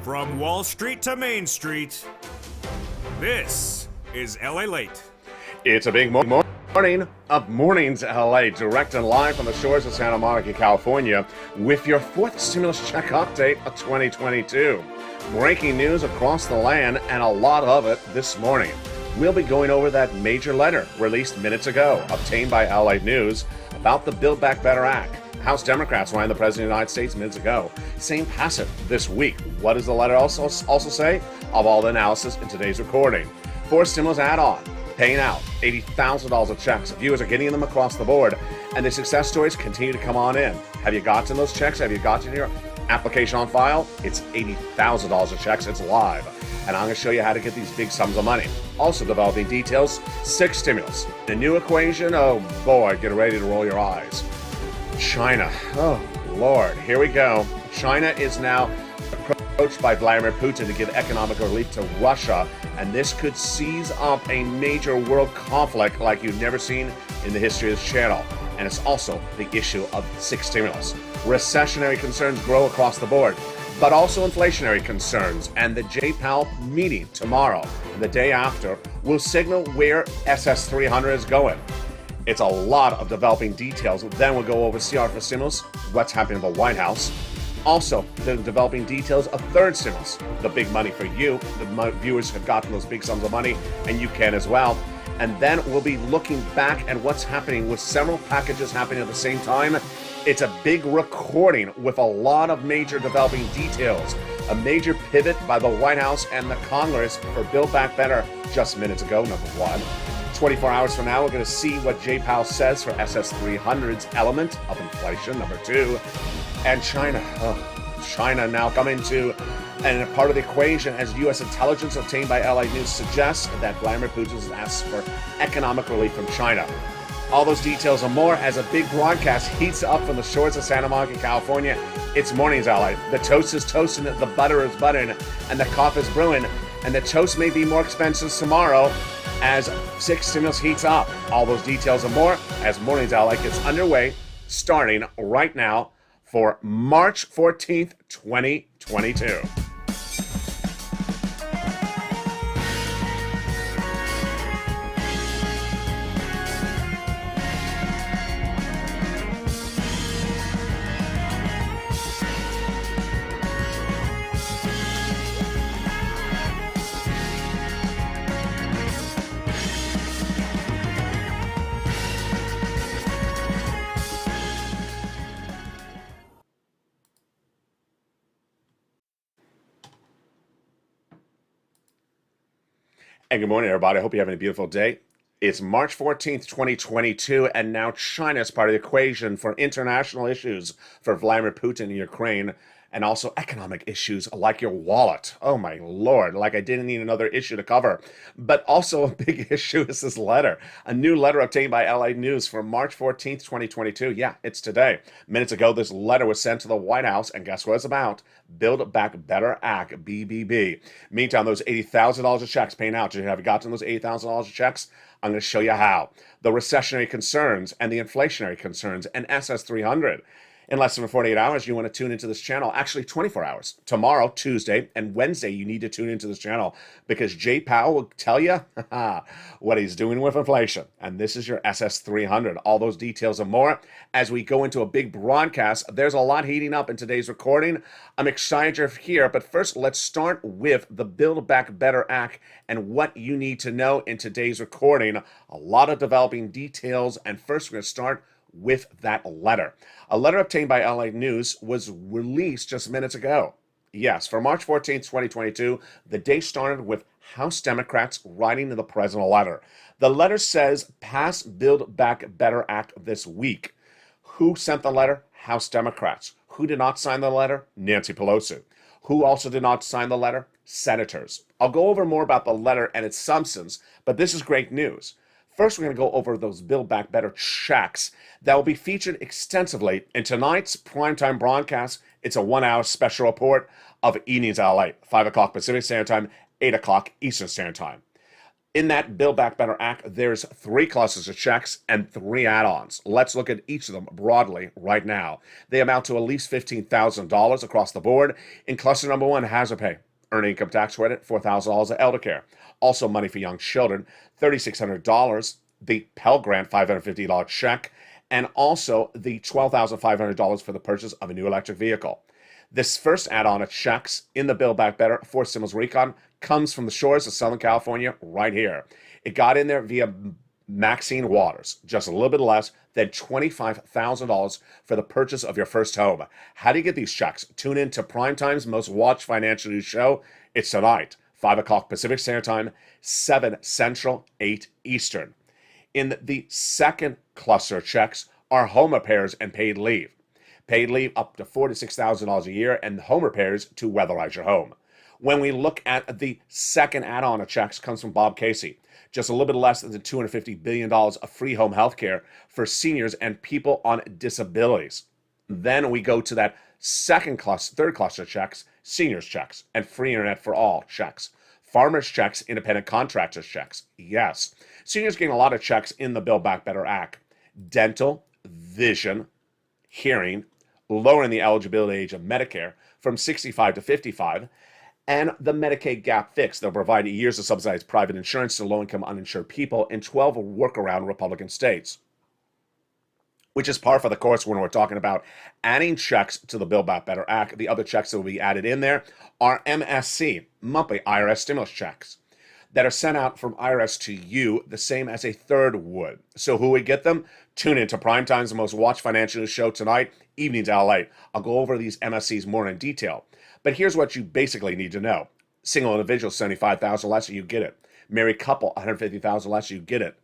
From Wall Street to Main Street, this is LALATE. It's a big morning of Mornings LA, direct and live from the shores of Santa Monica, California, with your fourth stimulus check update of 2022. Breaking news across the land, and a lot of it this morning. We'll be going over that major letter released minutes ago, obtained by LA News, about the Build Back Better Act. House Democrats writing the President of the United States minutes ago, saying passive this week. What does the letter also say? Of all the analysis in today's recording. For stimulus add-on, paying out $80,000 of checks. Viewers are getting them across the board, and the success stories continue to come on in. Have you gotten those checks? Have you gotten your application on file? It's $80,000 of checks. It's live. And I'm going to show you how to get these big sums of money. Also developing details, 6 stimulus. The new equation, oh boy, get ready to roll your eyes. China. Oh, Lord. Here we go. China is now approached by Vladimir Putin to give economic relief to Russia, and this could seize up a major world conflict like you've never seen in the history of this channel. And it's also the issue of 6 stimulus. Recessionary concerns grow across the board, but also inflationary concerns. And the Jay Powell meeting tomorrow, and the day after, will signal where SS300 is going. It's a lot of developing details. Then we'll go over CR for stimulus, what's happening in the White House. Also, the developing details of third stimulus, the big money for you. The viewers have gotten those big sums of money, and you can as well. And then we'll be looking back at what's happening with several packages happening at the same time. It's a big recording with a lot of major developing details. A major pivot by the White House and the Congress for Build Back Better just minutes ago, number one. 24 hours from now, we're going to see what Jay Powell says for SS300's element of inflation, number 2. And China. China now coming to and a part of the equation as U.S. intelligence obtained by LA News suggests that Vladimir Putin has asked for economic relief from China. All those details and more as a big broadcast heats up from the shores of Santa Monica, California. It's Mornings LA. The toast is toasting, the butter is buttering, and the coffee is brewing. And the toast may be more expensive tomorrow as 6 stimulus heats up. All those details and more as Mornings LA gets underway, starting right now for March 14th, 2022. And good morning, everybody. I hope you're having a beautiful day. It's March 14th, 2022, and now China is part of the equation for international issues for Vladimir Putin in Ukraine, and also economic issues like your wallet. Oh my Lord, like I didn't need another issue to cover. But also a big issue is this letter. A new letter obtained by LA News for March 14th, 2022. Yeah, it's today. Minutes ago, this letter was sent to the White House, and guess what it's about? Build Back Better Act, BBB. Meantime, those $80,000 of checks paying out. Have you gotten those $80,000 of checks? I'm going to show you how. The recessionary concerns and the inflationary concerns and SS300. In less than 48 hours, you want to tune into this channel. Actually, 24 hours. Tomorrow, Tuesday, and Wednesday, you need to tune into this channel because Jay Powell will tell you what he's doing with inflation. And this is your SS300. All those details and more as we go into a big broadcast. There's a lot heating up in today's recording. I'm excited you're here, but first, let's start with the Build Back Better Act and what you need to know in today's recording. A lot of developing details, and first, we're going to start with that letter. A letter obtained by LA News was released just minutes ago. Yes, for March 14th, 2022, the day started with House Democrats writing to the president a letter. The letter says, pass Build Back Better Act this week. Who sent the letter? House Democrats. Who did not sign the letter? Nancy Pelosi. Who also did not sign the letter? Senators. I'll go over more about the letter and its substance, but this is great news. First, we're going to go over those Build Back Better checks that will be featured extensively in tonight's primetime broadcast. It's a 1-hour special report of Evenings LA, 5 o'clock Pacific Standard Time, 8 o'clock Eastern Standard Time. In that Build Back Better Act, there's 3 clusters of checks and 3 add-ons. Let's look at each of them broadly right now. They amount to at least $15,000 across the board. In cluster number 1, hazard pay, earned income tax credit, $4,000 of elder care. Also money for young children, $3,600, the Pell Grant $550 check, and also the $12,500 for the purchase of a new electric vehicle. This first add-on of checks in the Build Back Better for stimulus recon comes from the shores of Southern California right here. It got in there via Maxine Waters, just a little bit less than $25,000 for the purchase of your first home. How do you get these checks? Tune in to Primetime's most watched financial news show. It's tonight, 5 o'clock Pacific Standard Time, 7 Central, 8 Eastern. In the second cluster of checks are home repairs and paid leave. Paid leave up to $4,000 to $6,000 a year, and home repairs to weatherize your home. When we look at the second add-on of checks, comes from Bob Casey. Just a little bit less than $250 billion of free home health care for seniors and people on disabilities. Then we go to that third cluster of checks, seniors checks, and free internet for all checks. Farmers checks, independent contractors checks. Yes, seniors getting a lot of checks in the Build Back Better Act. Dental, vision, hearing, lowering the eligibility age of Medicare from 65 to 55, and the Medicaid gap fix. They'll provide years of subsidized private insurance to low-income uninsured people in 12 workaround Republican states, which is par for the course when we're talking about adding checks to the Build Back Better Act. The other checks that will be added in there are MSC, monthly IRS stimulus checks, that are sent out from IRS to you, the same as a third would. So who would get them? Tune in to Primetime's most watched financial news show tonight, Evenings LA. I'll go over these MSCs more in detail. But here's what you basically need to know. Single individual, $75,000 less, you get it. Married couple, $150,000 less, you get it.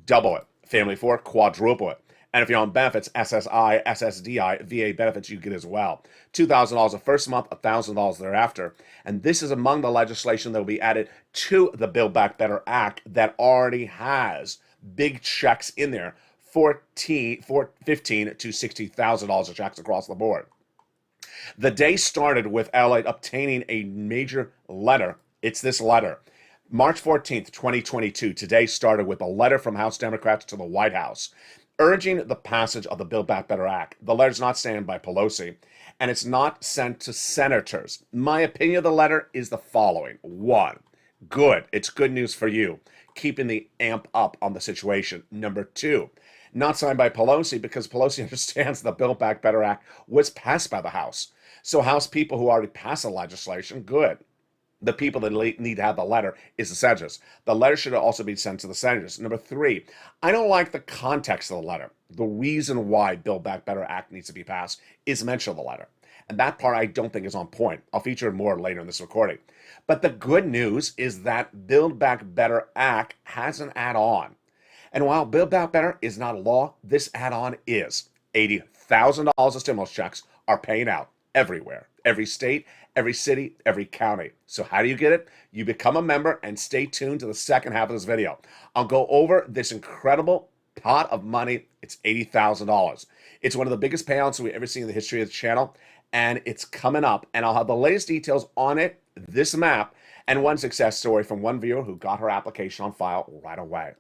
Double it. Family 4, quadruple it. And if you're on benefits, SSI, SSDI, VA benefits, you get as well. $2,000 the first month, $1,000 thereafter. And this is among the legislation that will be added to the Build Back Better Act that already has big checks in there, $15,000 to $60,000 of checks across the board. The day started with LALATE obtaining a major letter. It's this letter. March 14th, 2022, today started with a letter from House Democrats to the White House urging the passage of the Build Back Better Act. The letter's not signed by Pelosi, and it's not sent to senators. My opinion of the letter is the following. 1, good. It's good news for you, keeping the amp up on the situation. Number 2, not signed by Pelosi because Pelosi understands the Build Back Better Act was passed by the House. So House people who already passed the legislation, good. The people that need to have the letter is the senators. The letter should also be sent to the senators. Number 3, I don't like the context of the letter. The reason why Build Back Better Act needs to be passed is mentioned in the letter. And that part I don't think is on point. I'll feature more later in this recording. But the good news is that Build Back Better Act has an add-on. And while Build Back Better is not a law, this add-on is. $80,000 of stimulus checks are paying out everywhere. Every state, every city, every county. So how do you get it? You become a member and stay tuned to the second half of this video. I'll go over this incredible pot of money. It's $80,000. It's one of the biggest payouts we've ever seen in the history of the channel, and it's coming up. And I'll have the latest details on it, this map, and one success story from one viewer who got her application on file right away.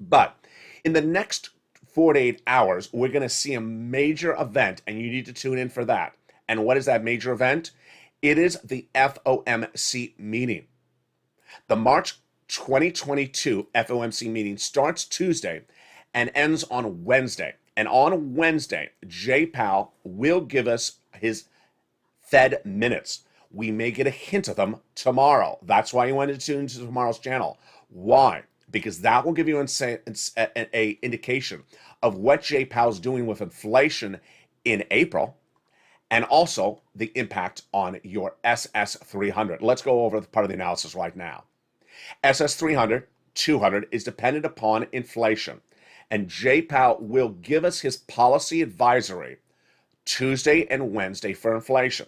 But in the next 48 hours, we're going to see a major event, and you need to tune in for that. And what is that major event? It is the FOMC meeting. The March 2022 FOMC meeting starts Tuesday and ends on Wednesday. And on Wednesday, Jay Powell will give us his Fed minutes. We may get a hint of them tomorrow. That's why you want to tune into tomorrow's channel. Why? Because that will give you an indication of what Jay Powell's doing with inflation in April, and also the impact on your SS300. Let's go over the part of the analysis right now. SS300, 200 is dependent upon inflation, and Jay Powell will give us his policy advisory Tuesday and Wednesday for inflation.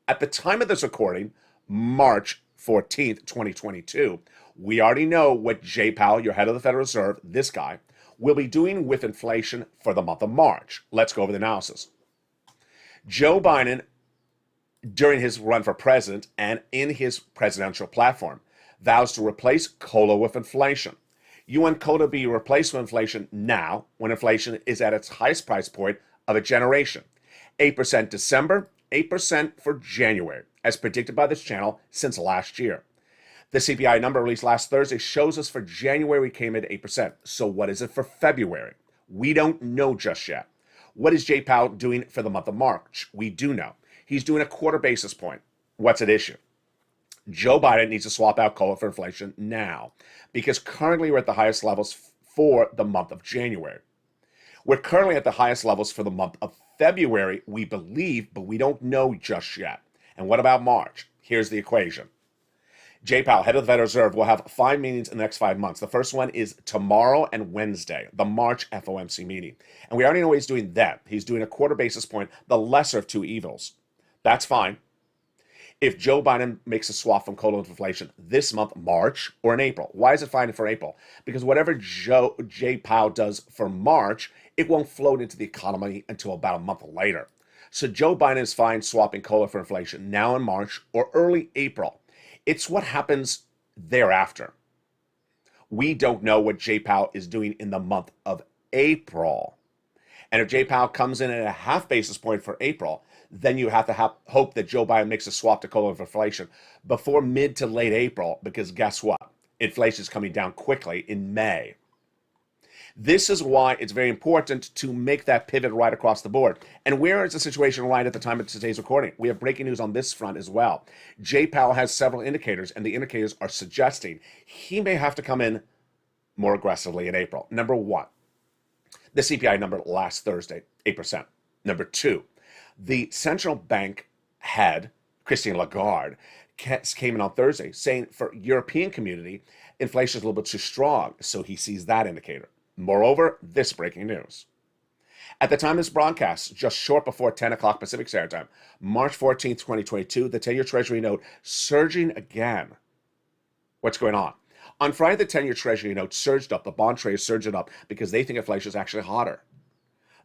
At the time of this recording, March 14th, 2022, we already know what Jay Powell, your head of the Federal Reserve, this guy, will be doing with inflation for the month of March. Let's go over the analysis. Joe Biden, during his run for president and in his presidential platform, vows to replace COLA with inflation. You want COLA to be replaced with inflation now, when inflation is at its highest price point of a generation. 8% December, 8% for January, as predicted by this channel since last year. The CPI number released last Thursday shows us for January we came in at 8%. So what is it for February? We don't know just yet. What is Jay Powell doing for the month of March? We do know. He's doing a quarter basis point. What's at issue? Joe Biden needs to swap out COLA for inflation now, because currently we're at the highest levels for the month of January. We're currently at the highest levels for the month of February, we believe, but we don't know just yet. And what about March? Here's the equation. Jay Powell, head of the Federal Reserve, will have 5 meetings in the next 5 months. The first one is tomorrow and Wednesday, the March FOMC meeting. And we already know what he's doing then. He's doing a quarter basis point, the lesser of two evils. That's fine. If Joe Biden makes a swap from COLA to inflation this month, March, or in April. Why is it fine for April? Because whatever Jay Powell does for March, it won't float into the economy until about a month later. So Joe Biden is fine swapping COLA for inflation now in March or early April. It's what happens thereafter. We don't know what Jay Powell is doing in the month of April. And if Jay Powell comes in at a half basis point for April, then you have to hope that Joe Biden makes a swap to COLA for inflation before mid to late April, because guess what? Inflation is coming down quickly in May. This is why it's very important to make that pivot right across the board. And where is the situation right at the time of today's recording? We have breaking news on this front as well. Jay Powell has several indicators, and the indicators are suggesting he may have to come in more aggressively in April. Number one, the CPI number last Thursday, 8%. Number two, the central bank head, Christine Lagarde, came in on Thursday saying for European community, inflation is a little bit too strong. So he sees that indicator. Moreover, this breaking news. At the time of this broadcast, just short before 10 o'clock Pacific Standard Time, March 14th, 2022, the 10-year Treasury note surging again. What's going on? On Friday, the 10-year Treasury note surged up. The bond traders surged it up because they think inflation is actually hotter.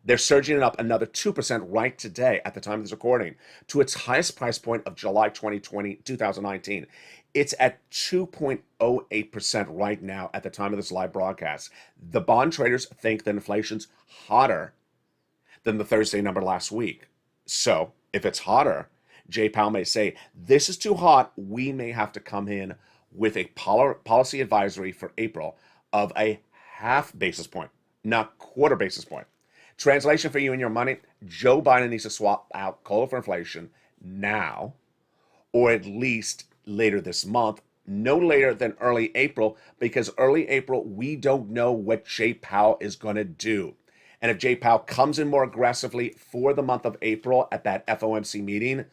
They're surging it up another 2% right today at the time of this recording to its highest price point of July 2019. It's at 2.08% right now at the time of this live broadcast. The bond traders think that inflation's hotter than the Thursday number last week. So if it's hotter, Jay Powell may say, this is too hot. We may have to come in with a policy advisory for April of a half basis point, not quarter basis point. Translation for you and your money, Joe Biden needs to swap out COLA for inflation now, or at least later this month, no later than early April, because early April, we don't know what Jay Powell is going to do. And if Jay Powell comes in more aggressively for the month of April at that FOMC meeting,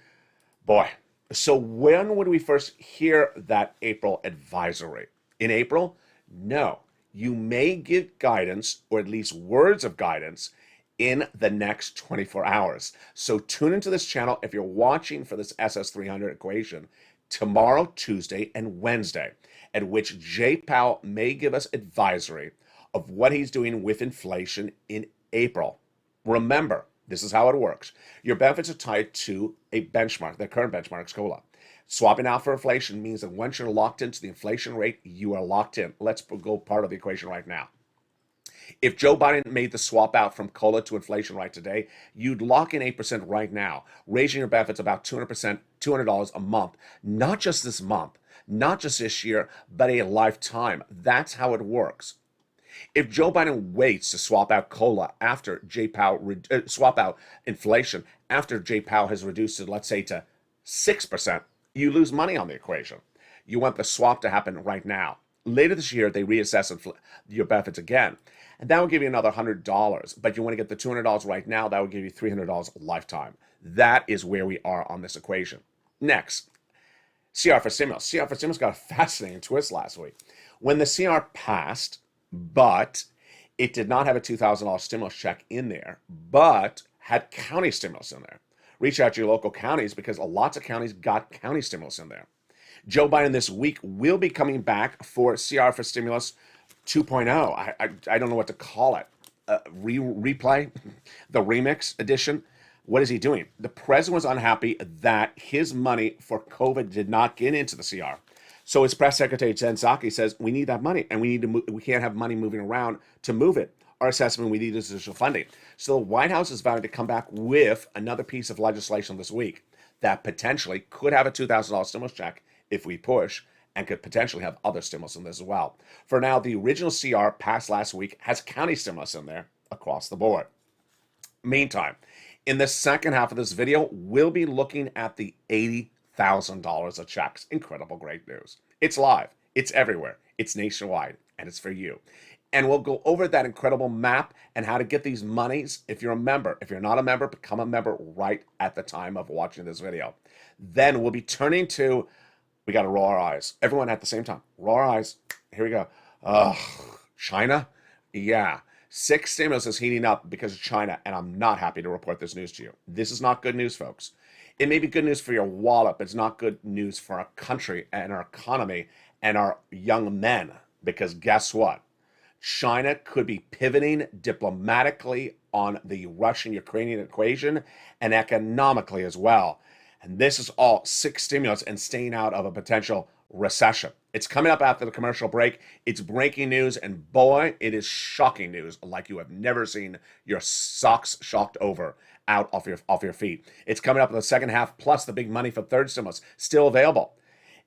boy. So when would we first hear that April advisory? In April? No. You may give guidance, or at least words of guidance, in the next 24 hours. So tune into this channel if you're watching for this SS300 equation tomorrow, Tuesday, and Wednesday, at which Jay Powell may give us advisory of what he's doing with inflation in April. Remember, this is how it works. Your benefits are tied to a benchmark. The current benchmark is COLA. Swapping out for inflation means that once you're locked into the inflation rate, you are locked in. Let's go part of the equation right now. If Joe Biden made the swap out from COLA to inflation right today, you'd lock in 8% right now, raising your benefits about $200 a month, not just this month, not just this year, but a lifetime. That's how it works. If Joe Biden waits to swap out COLA after Jay Powell, swap out inflation after Jay Powell has reduced it, let's say, to 6%, you lose money on the equation. You want the swap to happen right now. Later this year, they reassess your benefits again, and that will give you another $100. But you want to get the $200 right now, that will give you $300 a lifetime. That is where we are on this equation. Next, CR for stimulus. CR for stimulus got a fascinating twist last week. When the CR passed, but it did not have a $2,000 stimulus check in there, but had county stimulus in there. Reach out to your local counties because lots of counties got county stimulus in there. Joe Biden this week will be coming back for CR for Stimulus 2.0. I don't know what to call it. Replay? The remix edition? What is he doing? The president was unhappy that his money for COVID did not get into the CR. So his press secretary Jen Psaki says we need that money, and we need to move, we can't have money moving around to move it. Our assessment, we need additional funding. So the White House is vowing to come back with another piece of legislation this week that potentially could have a $2,000 stimulus check if we push, and could potentially have other stimulus in this as well. For now, the original CR passed last week has county stimulus in there across the board. Meantime, in the second half of this video, we'll be looking at the $80,000 of checks. Incredible, great news. It's live, it's everywhere, it's nationwide, and it's for you. And we'll go over that incredible map and how to get these monies if you're a member. If you're not a member, become a member right at the time of watching this video. Then we'll be turning to, we got to roll our eyes. Everyone at the same time. Roll our eyes. Here we go. China? Yeah. 6 stimulus is heating up because of China, and I'm not happy to report this news to you. This is not good news, folks. It may be good news for your wallet, but it's not good news for our country and our economy and our young men, because guess what? China could be pivoting diplomatically on the Russian-Ukrainian equation and economically as well. And this is all 6 stimulus and staying out of a potential recession. It's coming up after the commercial break. It's breaking news, and boy, it is shocking news like you have never seen your socks shocked over out off your feet. It's coming up in the second half, plus the big money for third stimulus still available.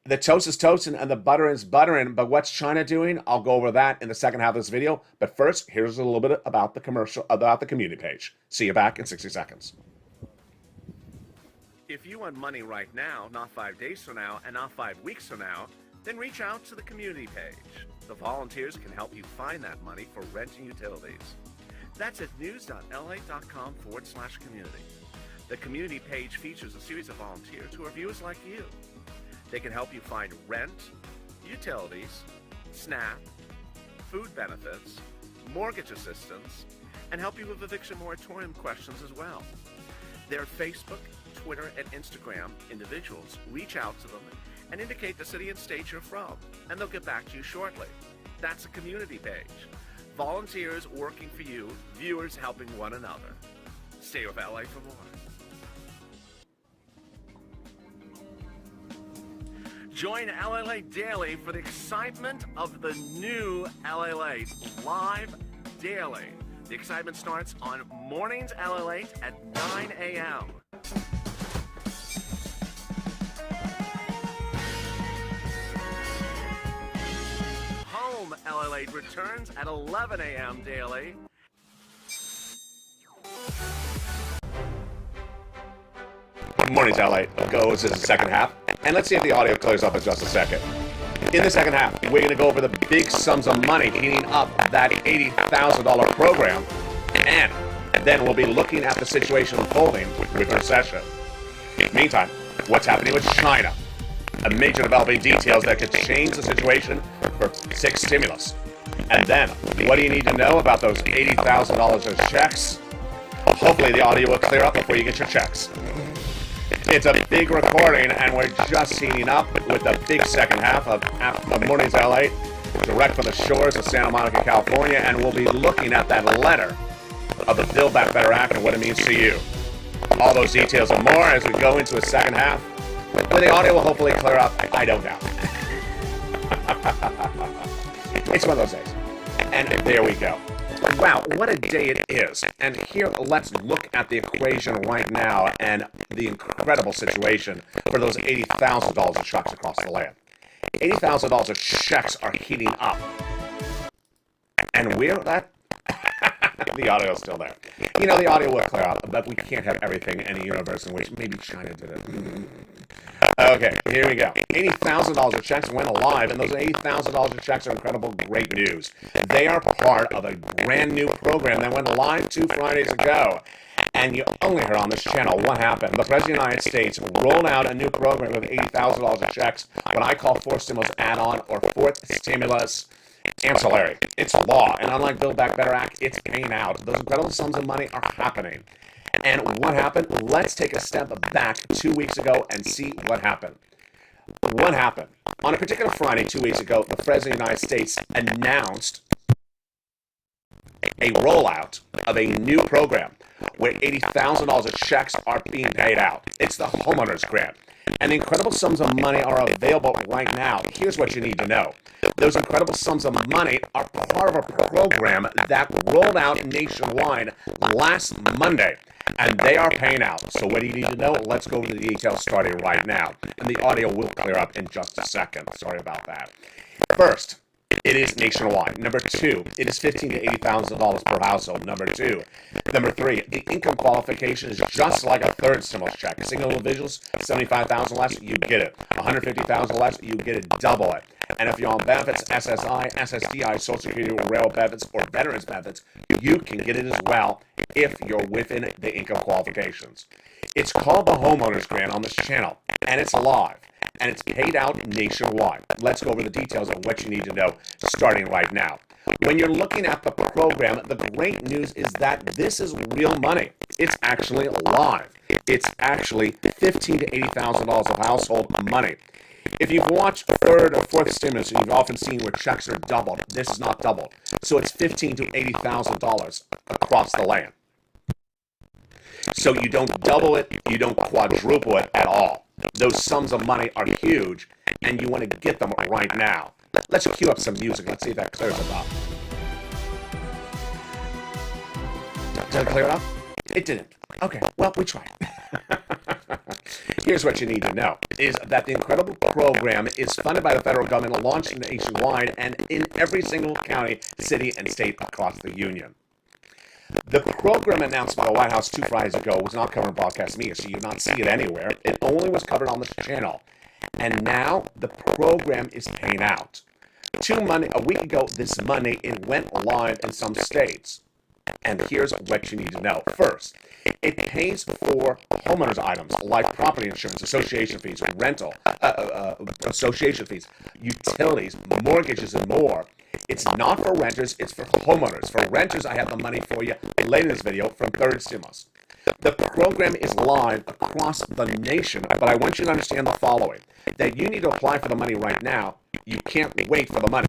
The toast is toasting and the butter is buttering, but what's China doing? I'll go over that in the second half of this video. But first, here's a little bit about the commercial, about the community page. See you back in 60 seconds. If you want money right now, not 5 days from now, and not 5 weeks from now, then reach out to the community page. The volunteers can help you find that money for rent and utilities. That's at news.la.com/community. The community page features a series of volunteers who are viewers like you. They can help you find rent, utilities, SNAP, food benefits, mortgage assistance, and help you with eviction moratorium questions as well. Their Facebook, Twitter, and Instagram individuals reach out to them and indicate the city and state you're from, and they'll get back to you shortly. That's a community page. Volunteers working for you, viewers helping one another. Stay with LA for more. Join LALATE Daily for the excitement of the new LALATE live daily. The excitement starts on mornings LALATE at 9 a.m. Home LALATE returns at 11 a.m. daily. Mornings LA goes as the second half, and let's see if the audio clears up in just a second. In the second half, we're going to go over the big sums of money heating up that $80,000 program, and then we'll be looking at the situation unfolding with recession. Meantime, what's happening with China? A major developing details that could change the situation for 6 stimulus. And then, what do you need to know about those $80,000 of checks? Hopefully the audio will clear up before you get your checks. It's a big recording, and we're just heating up with the big second half of Mornings LA, direct from the shores of Santa Monica, California, and we'll be looking at that letter of the Build Back Better Act and what it means to you. All those details and more as we go into a second half, where the audio will hopefully clear up. I don't doubt. It's one of those days. And there we go. Wow, what a day it is. And here, let's look at the equation right now and the incredible situation for those $80,000 of checks across the land. $80,000 of checks are heating up. And we're that... The audio is still there. You know, the audio will clear out, but we can't have everything in a universe in which maybe China did it. Okay, here we go. $80,000 of checks went live, and those $80,000 of checks are incredible, great news. They are part of a brand new program that went live 2 Fridays ago. And you only heard on this channel what happened. The President of the United States rolled out a new program with $80,000 of checks, what I call 4th stimulus add-on or 4th stimulus ancillary. It's law, and unlike Build Back Better Act, it's paying out. Those incredible sums of money are happening. And what happened? Let's take a step back 2 weeks ago and see what happened. What happened? On a particular Friday 2 weeks ago, the President of the United States announced a rollout of a new program where $80,000 of checks are being paid out. It's the homeowners grant. And incredible sums of money are available right now. Here's what you need to know. Those incredible sums of money are part of a program that rolled out nationwide last Monday, and they are paying out. So what do you need to know? Let's go over the details starting right now. And the audio will clear up in just a second. Sorry about that. First, it is nationwide. Number two, it is $15,000 to $80,000 per household. Number two. Number three, the income qualification is just like a third stimulus check. Single individuals, $75,000 less, you get it. $150,000 less, you get it, double it. And if you're on benefits, SSI, SSDI, Social Security, rail benefits, or veterans benefits, you can get it as well if you're within the income qualifications. It's called the Homeowners Grant on this channel, and it's live. And it's paid out nationwide. Let's go over the details of what you need to know starting right now. When you're looking at the program, the great news is that this is real money. It's actually live. It's actually $15,000 to $80,000 of household money. If you've watched third or fourth stimulus, you've often seen where checks are doubled. This is not doubled. So it's $15,000 to $80,000 across the land. So you don't double it, you don't quadruple it at all. Those sums of money are huge, and you want to get them right now. Let's cue up some music. Let's see if that clears it up. Did it clear it up? It didn't. Okay, well, we tried. Here's what you need to know, is that the incredible program is funded by the federal government, launched nationwide, and in every single county, city, and state across the union. The program announced by the White House 2 Fridays ago was not covered in broadcast media, so you do not see it anywhere. It only was covered on this channel. And now the program is paying out. A week ago this Monday, it went live in some states. And here's what you need to know. First, it pays for homeowners items like property insurance, association fees, rental, association fees, utilities, mortgages, and more. It's not for renters, it's for homeowners. For renters, I have the money for you later in this video from third stimulus. The program is live across the nation, but I want you to understand the following, that you need to apply for the money right now. You can't wait for the money.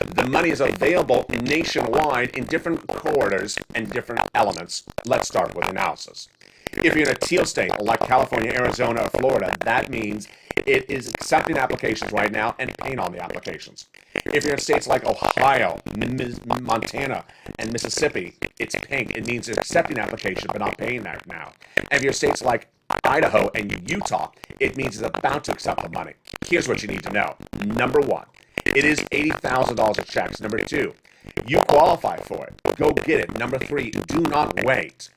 The money is available nationwide in different corridors and different elements. Let's start with analysis. If you're in a teal state like California, Arizona, or Florida, that means it is accepting applications right now and paying on the applications. If you're in states like Ohio, Montana, and Mississippi, it's pink. It means it's accepting application but not paying that now. And if you're in states like Idaho and Utah, it means it's about to accept the money. Here's what you need to know. Number one, it is $80,000 of checks. Number two, you qualify for it. Go get it. Number three, do not wait.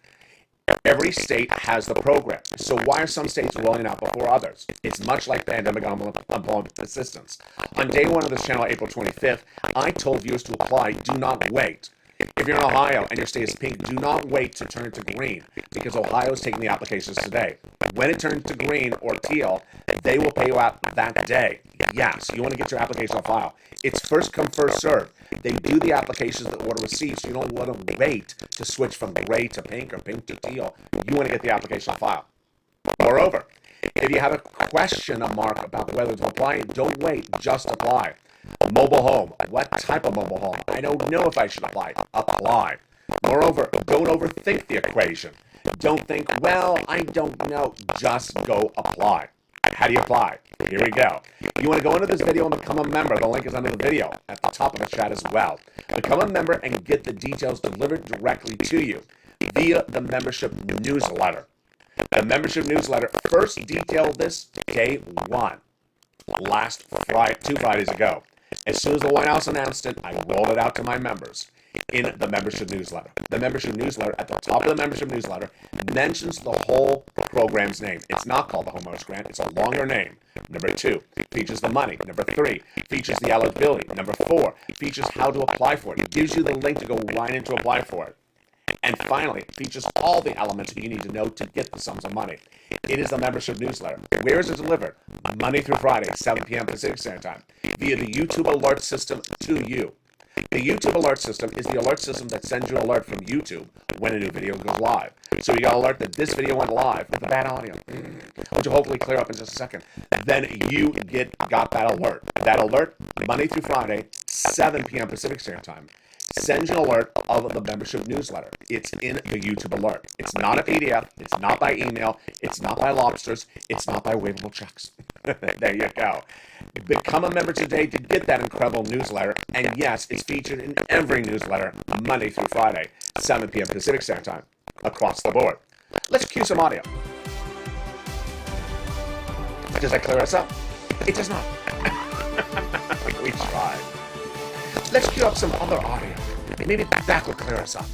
Every state has the program. So why are some states rolling out before others? It's much like pandemic unemployment assistance. On day one of this channel, April 25th, I told viewers to apply. Do not wait. If you're in Ohio and your state is pink, do not wait to turn to green because Ohio is taking the applications today. When it turns to green or teal, they will pay you out that day. Yes, you want to get your application on file. It's first come, first serve. They do the applications that order received, so you don't want to wait to switch from gray to pink or pink to teal. You want to get the application on file. Moreover, if you have a question mark about whether to apply, don't wait, just apply. Mobile home. What type of mobile home? I don't know if I should apply. Apply. Moreover, don't overthink the equation. Don't think, well, I don't know. Just go apply. How do you apply? Here we go. You want to go into this video and become a member. The link is under the video at the top of the chat as well. Become a member and get the details delivered directly to you via the membership newsletter. The membership newsletter first detailed this day one, last Friday, 2 Fridays ago. As soon as the White House announced it, I rolled it out to my members in the membership newsletter. The membership newsletter, at the top of the membership newsletter, mentions the whole program's name. It's not called the Homeowners Grant. It's a longer name. Number 2, features the money. Number 3, features the eligibility. Number 4, features how to apply for it. It gives you the link to go right in to apply for it. And finally, it features all the elements that you need to know to get the sums of money. It is the membership newsletter. Where is it delivered? Monday through Friday, 7 p.m. Pacific Standard Time, via the YouTube alert system to you. The YouTube alert system is the alert system that sends you an alert from YouTube when a new video goes live. So you got an alert that this video went live with the bad audio, which will hopefully clear up in just a second. Then you got that alert. That alert, Monday through Friday, 7 p.m. Pacific Standard Time, sends you an alert of the membership newsletter. It's in the YouTube alert. It's not a PDF. It's not by email. It's not by lobsters. It's not by waivable checks. There you go. Become a member today to get that incredible newsletter. And yes, it's featured in every newsletter Monday through Friday, 7 p.m. Pacific Standard Time, across the board. Let's cue some audio. Does that clear us up? It does not. We tried. Let's cue up some other audio. Maybe that will clear us up.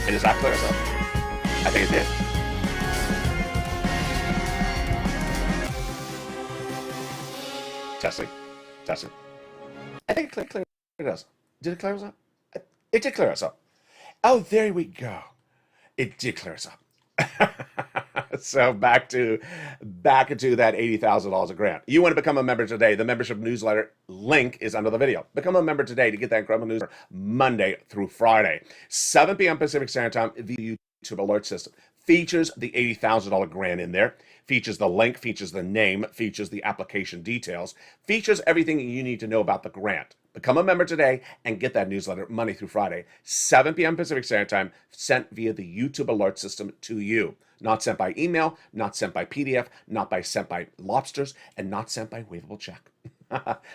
And does that clear us up? I think it did. Testing. Testing. I think it cleared us. Did it clear us up? It did clear us up. Oh, there we go. It did clear us up. So back to that $80,000 grant. You want to become a member today. The membership newsletter link is under the video. Become a member today to get that incredible newsletter Monday through Friday. 7 p.m. Pacific Standard Time, the YouTube alert system. Features the $80,000 grant in there. Features the link, features the name, features the application details, features everything you need to know about the grant. Become a member today and get that newsletter Monday through Friday, 7 p.m. Pacific Standard Time, sent via the YouTube alert system to you. Not sent by email, not sent by PDF, sent by lobsters, and not sent by waivable check.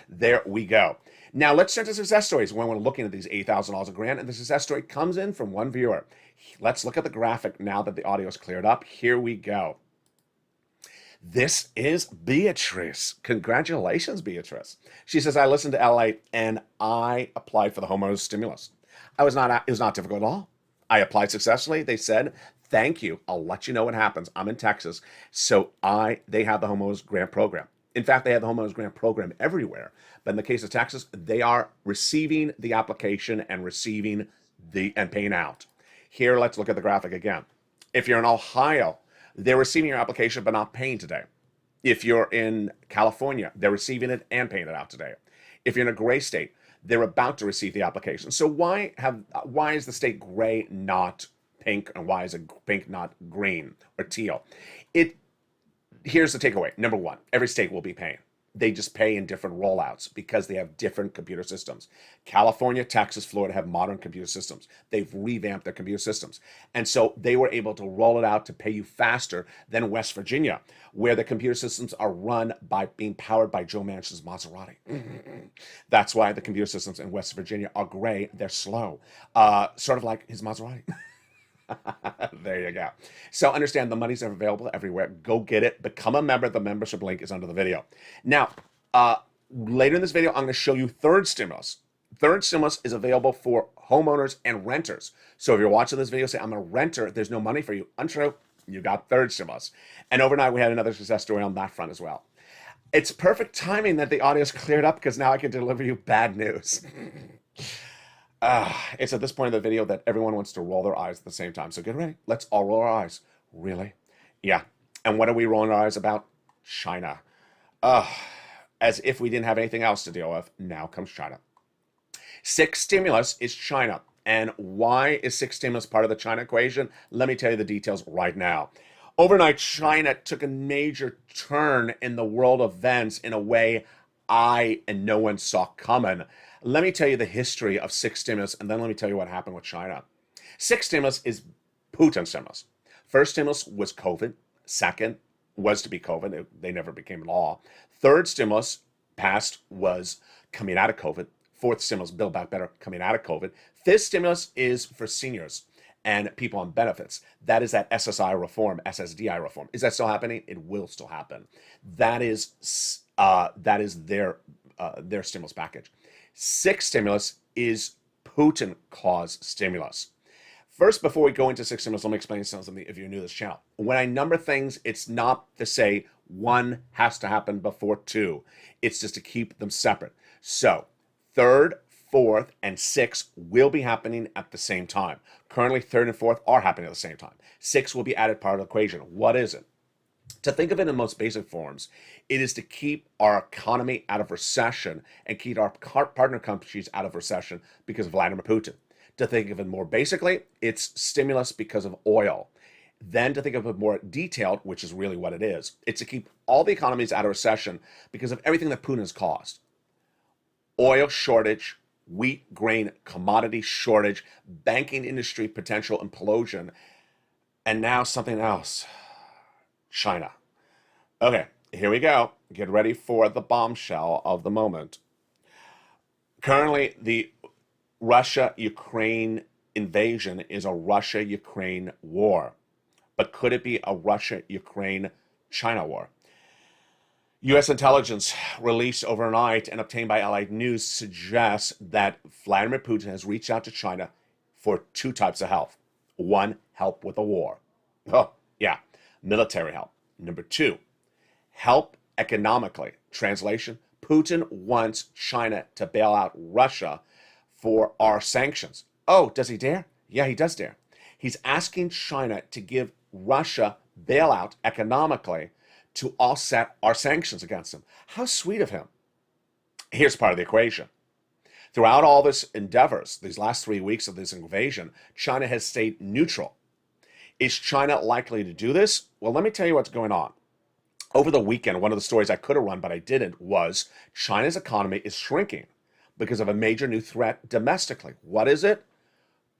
There we go. Now let's turn to success stories when we're looking at these $8,000 a grant, and the success story comes in from one viewer. Let's look at the graphic now that the audio is cleared up. Here we go. This is Beatrice. Congratulations, Beatrice. She says, I listened to LALATE and I applied for the homeowners stimulus. It was not difficult at all. I applied successfully. They said, thank you. I'll let you know what happens. I'm in Texas. So they have the homeowners grant program. In fact, they have the homeowners grant program everywhere. But in the case of Texas, they are receiving the application and and paying out. Here, let's look at the graphic again. If you're in Ohio, they're receiving your application but not paying today. If you're in California, they're receiving it and paying it out today. If you're in a gray state, they're about to receive the application. So why is the state gray not pink, and why is it pink not green or teal? Here's the takeaway. Number one, every state will be paying. They just pay in different rollouts because they have different computer systems. California, Texas, Florida have modern computer systems. They've revamped their computer systems. And so they were able to roll it out to pay you faster than West Virginia, where the computer systems are run by being powered by Joe Manchin's Maserati. That's why the computer systems in West Virginia are gray. They're slow. Sort of like his Maserati. There you go. So understand the money's available everywhere. Go get it. Become a member. The membership link is under the video. Now, later in this video, I'm going to show you third stimulus. Third stimulus is available for homeowners and renters. So if you're watching this video, say, I'm a renter, there's no money for you. Untrue. You got third stimulus. And overnight, we had another success story on that front as well. It's perfect timing that the audio is cleared up because now I can deliver you bad news. It's at this point in the video that everyone wants to roll their eyes at the same time. So get ready. Let's all roll our eyes. Really? Yeah. And what are we rolling our eyes about? China. As if we didn't have anything else to deal with. Now comes China. Sixth stimulus is China. And why is sixth stimulus part of the China equation? Let me tell you the details right now. Overnight, China took a major turn in the world events in a way I and no one saw coming. Let me tell you the history of sixth stimulus, and then let me tell you what happened with China. Sixth stimulus is Putin stimulus. First stimulus was COVID. Second was to be COVID. They never became law. Third stimulus passed was coming out of COVID. Fourth stimulus, Build Back Better, coming out of COVID. Fifth stimulus is for seniors and people on benefits. That is that SSI reform, SSDI reform. Is that still happening? It will still happen. That is their stimulus package. Sixth stimulus is Putin-caused stimulus. First, before we go into sixth stimulus, let me explain something if you're new to this channel. When I number things, it's not to say one has to happen before two. It's just to keep them separate. So, third, fourth, and sixth will be happening at the same time. Currently, third and fourth are happening at the same time. Sixth will be added part of the equation. What is it? To think of it in most basic forms, it is to keep our economy out of recession and keep our partner countries out of recession because of Vladimir Putin. To think of it more basically, it's stimulus because of oil. Then to think of it more detailed, which is really what it is, it's to keep all the economies out of recession because of everything that Putin has caused. Oil shortage, wheat, grain, commodity shortage, banking industry potential implosion, and now something else. China. Okay, here we go. Get ready for the bombshell of the moment. Currently, the Russia-Ukraine invasion is a Russia-Ukraine war. But could it be a Russia-Ukraine-China war? U.S. intelligence released overnight and obtained by LALATE News suggests that Vladimir Putin has reached out to China for two types of help. One, help with a war. Oh, yeah, military help. Number two, help economically. Translation, Putin wants China to bail out Russia for our sanctions. Oh, does he dare? Yeah, he does dare. He's asking China to give Russia bailout economically to offset our sanctions against him. How sweet of him. Here's part of the equation. Throughout all this endeavors, these last 3 weeks of this invasion, China has stayed neutral. Is China likely to do this? Well, let me tell you what's going on. Over the weekend, one of the stories I could have run, but I didn't, was China's economy is shrinking because of a major new threat domestically. What is it?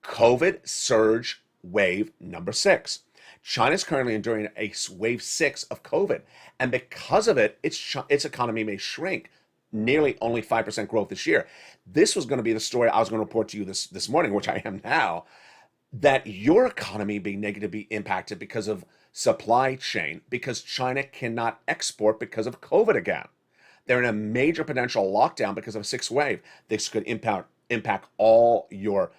COVID surge wave number 6. China's currently enduring a wave 6 of COVID, and because of it, its economy may shrink, nearly only 5% growth this year. This was going to be the story I was going to report to you this morning, which I am now, that your economy being negatively impacted because of supply chain, because China cannot export because of COVID again. They're in a major potential lockdown because of a 6th wave. This could impact all your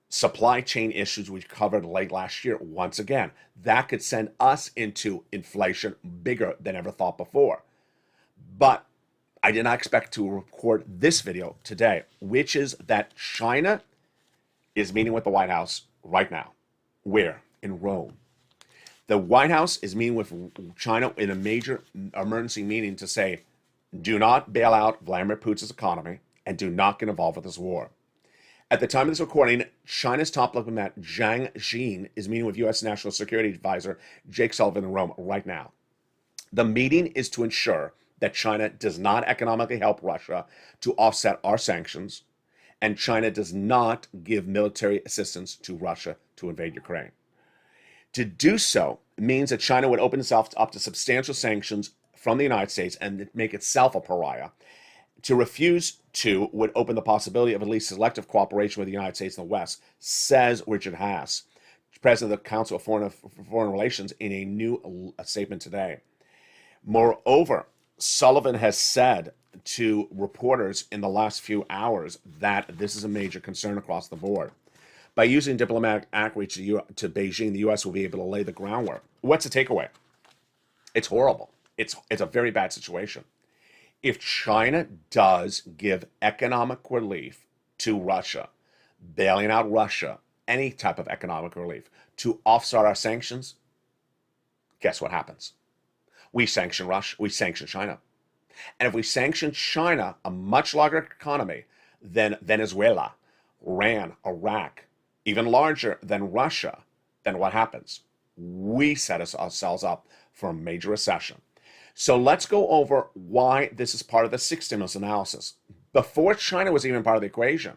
supply chain issues we covered late last year once again. That could send us into inflation bigger than ever thought before. But I did not expect to record this video today, which is that China is meeting with the White House right now. Where? In Rome. The White House is meeting with China in a major emergency meeting to say, do not bail out Vladimir Putin's economy and do not get involved with this war. At the time of this recording, China's top diplomat Zhang Xin is meeting with U.S. National Security Advisor Jake Sullivan in Rome right now. The meeting is to ensure that China does not economically help Russia to offset our sanctions, and China does not give military assistance to Russia to invade Ukraine. To do so means that China would open itself up to substantial sanctions from the United States and make itself a pariah. To refuse to would open the possibility of at least selective cooperation with the United States and the West, says Richard Haass, president of the Council of Foreign Relations, in a new statement today. Moreover, Sullivan has said to reporters in the last few hours that this is a major concern across the board. By using diplomatic outreach to Beijing, the U.S. will be able to lay the groundwork. What's the takeaway? It's horrible. It's a very bad situation. If China does give economic relief to Russia, bailing out Russia, any type of economic relief, to offset our sanctions, guess what happens? We sanction Russia, we sanction China. And if we sanction China, a much larger economy than Venezuela, Iran, Iraq, even larger than Russia, then what happens? We set ourselves up for a major recession. So let's go over why this is part of the 6th stimulus analysis. Before China was even part of the equation,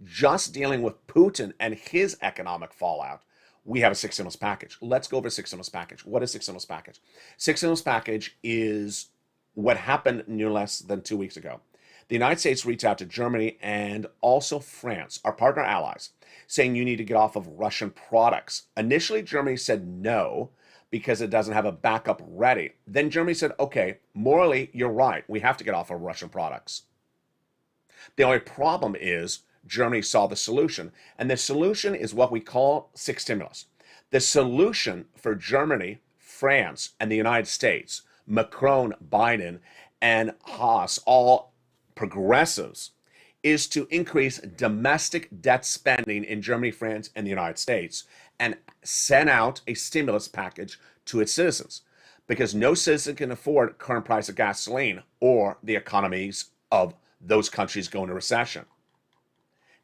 just dealing with Putin and his economic fallout, we have a 6th stimulus package. Let's go over 6th stimulus package. What is 6th stimulus package? 6th stimulus package is what happened no less than 2 weeks ago. The United States reached out to Germany and also France, our partner allies, saying you need to get off of Russian products. Initially, Germany said no because it doesn't have a backup ready. Then Germany said, okay, morally, you're right. We have to get off of Russian products. The only problem is Germany saw the solution, and the solution is what we call 6th stimulus. The solution for Germany, France, and the United States, Macron, Biden, and Haas, all progressives, is to increase domestic debt spending in Germany, France, and the United States, and send out a stimulus package to its citizens. because no citizen can afford current price of gasoline or the economies of those countries go into recession.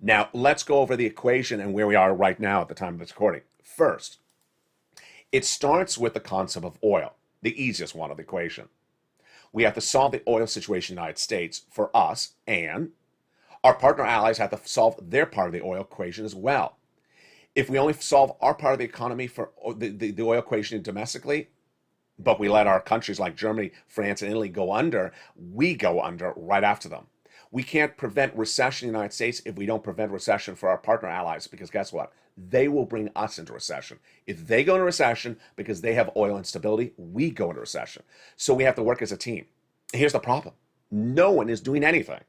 Now, let's go over the equation and where we are right now at the time of this recording. First, it starts with the concept of oil, the easiest one of the equation. We have to solve the oil situation in the United States for us, and our partner allies have to solve their part of the oil equation as well. If we only solve our part of the economy for the oil equation domestically, but we let our countries like Germany, France, and Italy go under, we go under right after them. We can't prevent recession in the United States if we don't prevent recession for our partner allies, because guess what? They will bring us into recession. If they go into recession because they have oil instability, we go into recession. So we have to work as a team. Here's the problem. No one is doing anything.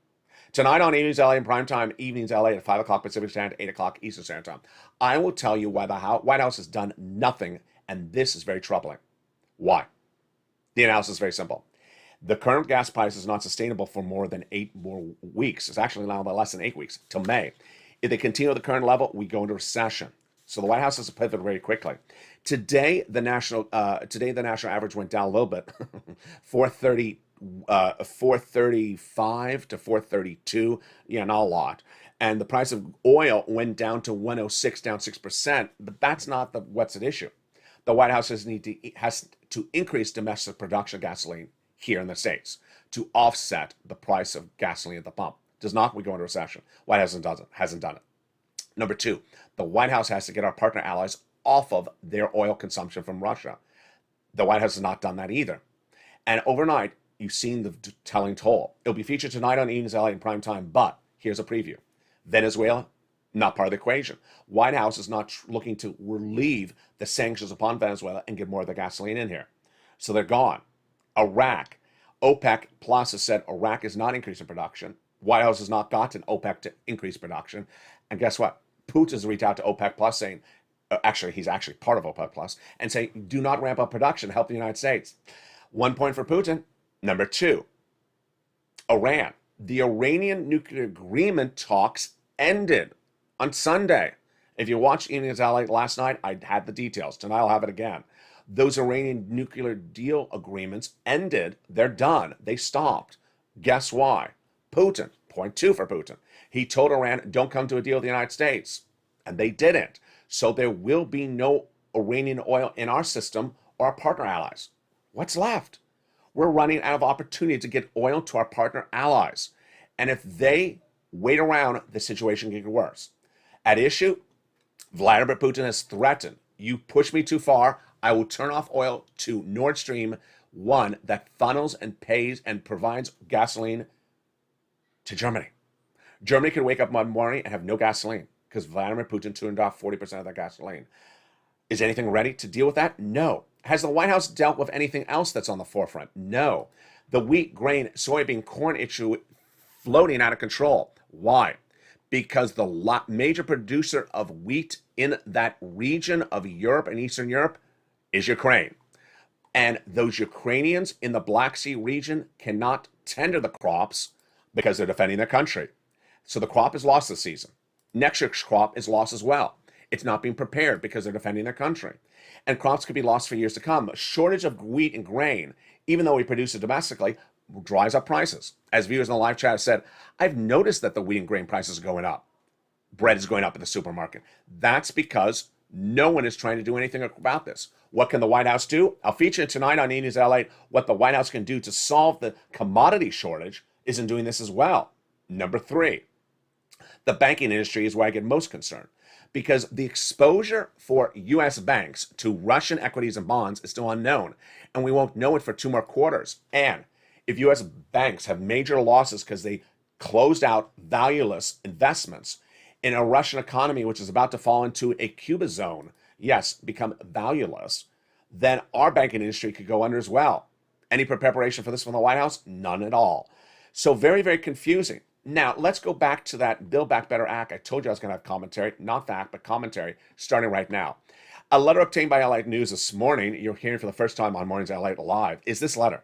Tonight on Evenings LA in primetime, Evenings LA at 5 o'clock Pacific Standard, 8 o'clock Eastern Standard Time, I will tell you why the White House has done nothing, and this is very troubling. Why? The analysis is very simple. The current gas price is not sustainable for more than 8 more weeks. It's actually now less than 8 weeks, till May. If they continue at the current level, we go into recession. So the White House has to pivot very quickly. Today, the national average went down a little bit, 435 to 432. Yeah, not a lot. And the price of oil went down to 106, down 6%. But that's not what's at issue. The White House has to increase domestic production of gasoline here in the States to offset the price of gasoline at the pump. Does not, we go into recession. White House hasn't done it. Number two, the White House has to get our partner allies off of their oil consumption from Russia. The White House has not done that either. And overnight, you've seen the telling toll. It'll be featured tonight on Evenings LA in prime time, but here's a preview. Venezuela, not part of the equation. White House is not looking to relieve the sanctions upon Venezuela and get more of the gasoline in here. So they're gone. Iraq, OPEC Plus has said Iraq is not increasing production. White House has not gotten OPEC to increase production. And guess what? Putin's reached out to OPEC Plus saying, he's actually part of OPEC Plus, and saying, do not ramp up production, help the United States. 1 point for Putin. Number two, Iran. The Iranian nuclear agreement talks ended on Sunday. If you watched Evenings LA last night, I had the details. Tonight I'll have it again. Those Iranian nuclear deal agreements ended. They're done. They stopped. Guess why? Putin. Point two for Putin. He told Iran, don't come to a deal with the United States. And they didn't. So there will be no Iranian oil in our system or our partner allies. What's left? We're running out of opportunity to get oil to our partner allies. And if they wait around, the situation can get worse. At issue, Vladimir Putin has threatened, you push me too far, I will turn off oil to Nord Stream 1 that funnels and pays and provides gasoline to Germany. Germany could wake up one morning and have no gasoline because Vladimir Putin turned off 40% of their gasoline. Is anything ready to deal with that? No. Has the White House dealt with anything else that's on the forefront? No. The wheat, grain, soybean, corn issue floating out of control. Why? Because the major producer of wheat in that region of Europe and Eastern Europe is Ukraine. And those Ukrainians in the Black Sea region cannot tender the crops because they're defending their country. So the crop is lost this season. Next year's crop is lost as well. It's not being prepared because they're defending their country. And crops could be lost for years to come. A shortage of wheat and grain, even though we produce it domestically, drives up prices. As viewers in the live chat have said, I've noticed that the wheat and grain prices are going up. Bread is going up at the supermarket. That's because no one is trying to do anything about this. What can the White House do? I'll feature tonight on Evenings LA what the White House can do to solve the commodity shortage. Isn't doing this as well. Number three, the banking industry is where I get most concerned because the exposure for U.S. banks to Russian equities and bonds is still unknown, and we won't know it for 2 more quarters. And if U.S. banks have major losses because they closed out valueless investments in a Russian economy which is about to fall into a Cuba zone, yes, become valueless, then our banking industry could go under as well. Any preparation for this from the White House? None at all. So very, very confusing. Now, let's go back to that Build Back Better Act. I told you I was going to have commentary, not fact, but commentary, starting right now. A letter obtained by LA News this morning, you're hearing for the first time on Mornings LA Live, is this letter.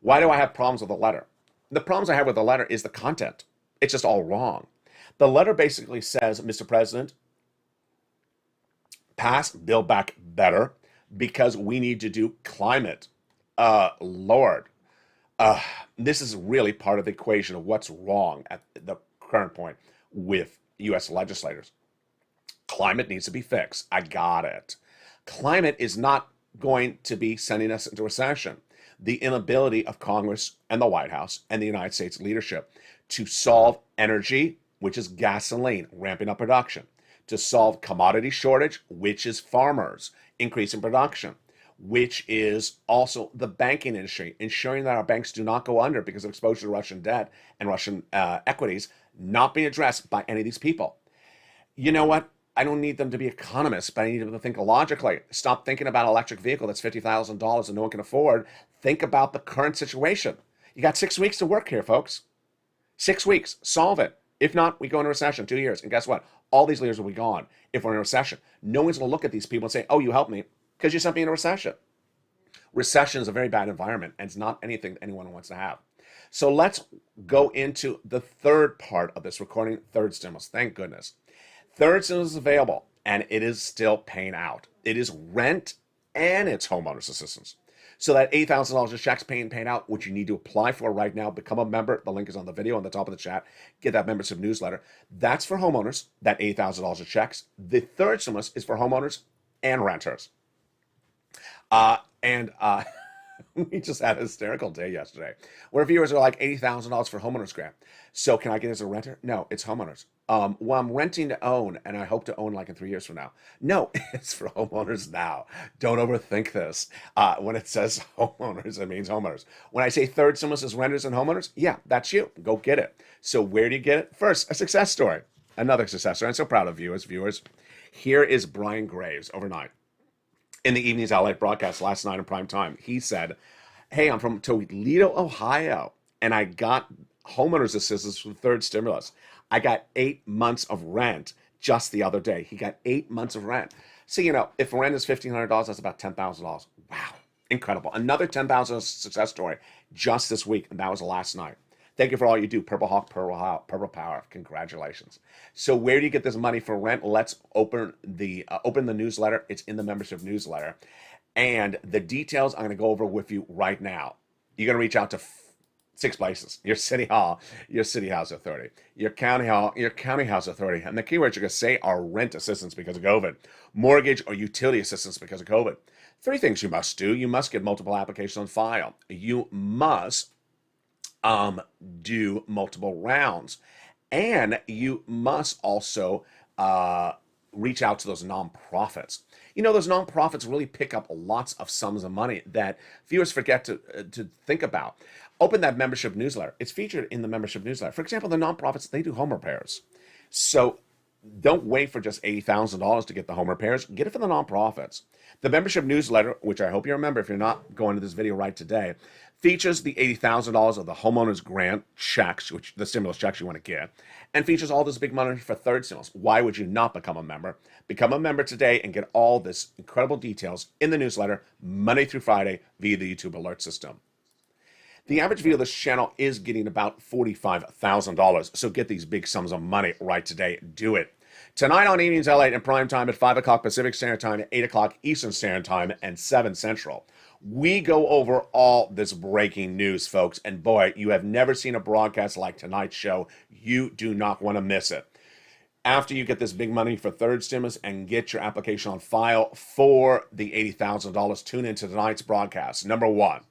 Why do I have problems with the letter? The problems I have with the letter is the content. It's just all wrong. The letter basically says, Mr. President, pass Build Back Better because we need to do climate. Lord, this is really part of the equation of what's wrong at the current point with U.S. legislators. Climate needs to be fixed. I got it. Climate is not going to be sending us into recession. The inability of Congress and the White House and the United States leadership to solve energy, which is gasoline, ramping up production, to solve commodity shortage, which is farmers increasing production, which is also the banking industry, ensuring that our banks do not go under because of exposure to Russian debt and Russian equities, not being addressed by any of these people. You know what? I don't need them to be economists, but I need them to think logically. Stop thinking about an electric vehicle that's $50,000 and no one can afford. Think about the current situation. You got 6 weeks to work here, folks. 6 weeks. Solve it. If not, we go into recession, 2 years. And guess what? All these leaders will be gone if we're in a recession. No one's going to look at these people and say, oh, you helped me because you sent me in a recession. Recession is a very bad environment, and it's not anything anyone wants to have. So let's go into the third part of this recording, third stimulus. Thank goodness. Third stimulus is available, and it is still paying out. It is rent and it's homeowners assistance. So that $8,000 of checks paid out, which you need to apply for right now, become a member. The link is on the video on the top of the chat. Get that membership newsletter. That's for homeowners, that $8,000 of checks. The third stimulus is for homeowners and renters. We just had a hysterical day yesterday where viewers are like $80,000 for homeowners grant. So can I get it as a renter? No, it's homeowners. Well, I'm renting to own, and I hope to own like in 3 years from now. No, it's for homeowners now. Don't overthink this. When it says homeowners, it means homeowners. When I say third stimulus is renters and homeowners, yeah, that's you. Go get it. So where do you get it? First, a success story. Another success story. I'm so proud of you as viewers. Here is Brian Graves overnight. In the evening's LALATE broadcast last night in prime time, he said, hey, I'm from Toledo, Ohio, and I got homeowners assistance for the third stimulus. I got 8 months of rent just the other day. He got 8 months of rent. So, if rent is $1,500, that's about $10,000. Wow, incredible. Another $10,000 success story just this week, and that was last night. Thank you for all you do, Purple Hawk, Purple Power. Congratulations. So where do you get this money for rent? Let's open the newsletter. It's in the membership newsletter. And the details I'm going to go over with you right now. You're going to reach out to 6 places: your city hall, your city house authority, your county hall, your county house authority. And the keywords you're going to say are rent assistance because of COVID, mortgage or utility assistance because of COVID. 3 things you must do. You must get multiple applications on file. You must do multiple rounds, and you must also reach out to those nonprofits. Those nonprofits really pick up lots of sums of money that viewers forget to think about. Open that membership newsletter. It's featured in the membership newsletter. For example, the nonprofits, they do home repairs. So don't wait for just $80,000 to get the home repairs. Get it from the nonprofits. The membership newsletter, which I hope you remember if you're not going to this video right today, features the $80,000 of the homeowners grant checks, which the stimulus checks you want to get, and features all this big money for third stimulus. Why would you not become a member? Become a member today and get all this incredible details in the newsletter Monday through Friday via the YouTube alert system. The average viewer of this channel is getting about $45,000, so get these big sums of money right today. Do it. Tonight on Evenings LALATE in prime time at 5 o'clock Pacific Standard Time, 8 o'clock Eastern Standard Time, and 7 Central. We go over all this breaking news, folks, and boy, you have never seen a broadcast like tonight's show. You do not want to miss it. After you get this big money for third stimulus and get your application on file for the $80,000, tune into tonight's broadcast. Number 1,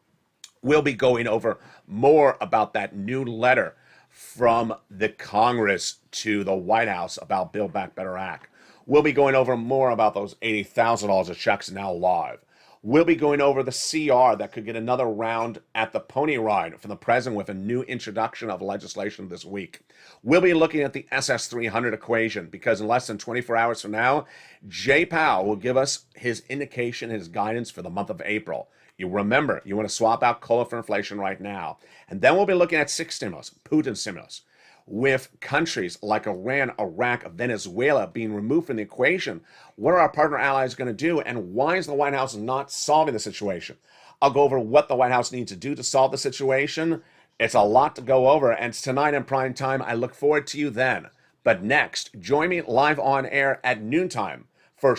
we'll be going over more about that new letter from the Congress to the White House about Build Back Better Act. We'll be going over more about those $80,000 of checks now live. We'll be going over the CR that could get another round at the pony ride from the president with a new introduction of legislation this week. We'll be looking at the SS300 equation because in less than 24 hours from now, Jay Powell will give us his indication, his guidance for the month of April. You remember, you want to swap out COLA for inflation right now. And then we'll be looking at 6 stimulus, Putin stimulus, with countries like Iran, Iraq, Venezuela being removed from the equation. What are our partner allies going to do, and why is the White House not solving the situation? I'll go over what the White House needs to do to solve the situation. It's a lot to go over, and it's tonight in prime time. I look forward to you then. But next, join me live on air at noontime for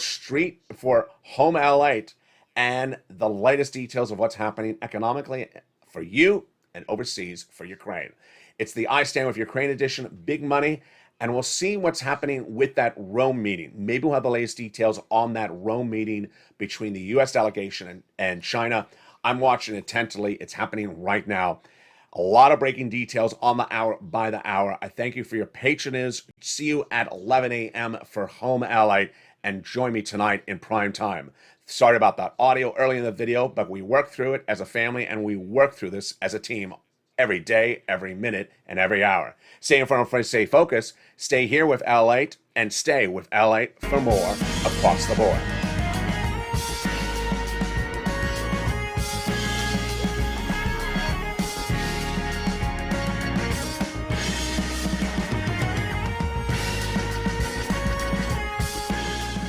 Home LALATE and the latest details of what's happening economically for you and overseas for Ukraine. It's the I Stand With Ukraine edition, big money, and we'll see what's happening with that Rome meeting. Maybe we'll have the latest details on that Rome meeting between the U.S. delegation and China. I'm watching it attentively. It's happening right now. A lot of breaking details on the hour by the hour. I thank you for your patronage. See you at 11 a.m. for Home LA, and join me tonight in prime time. Sorry about that audio early in the video, but we work through it as a family, and we work through this as a team every day, every minute, and every hour. Stay in front of stay focused, stay here with LALATE, and stay with LALATE for more across the board.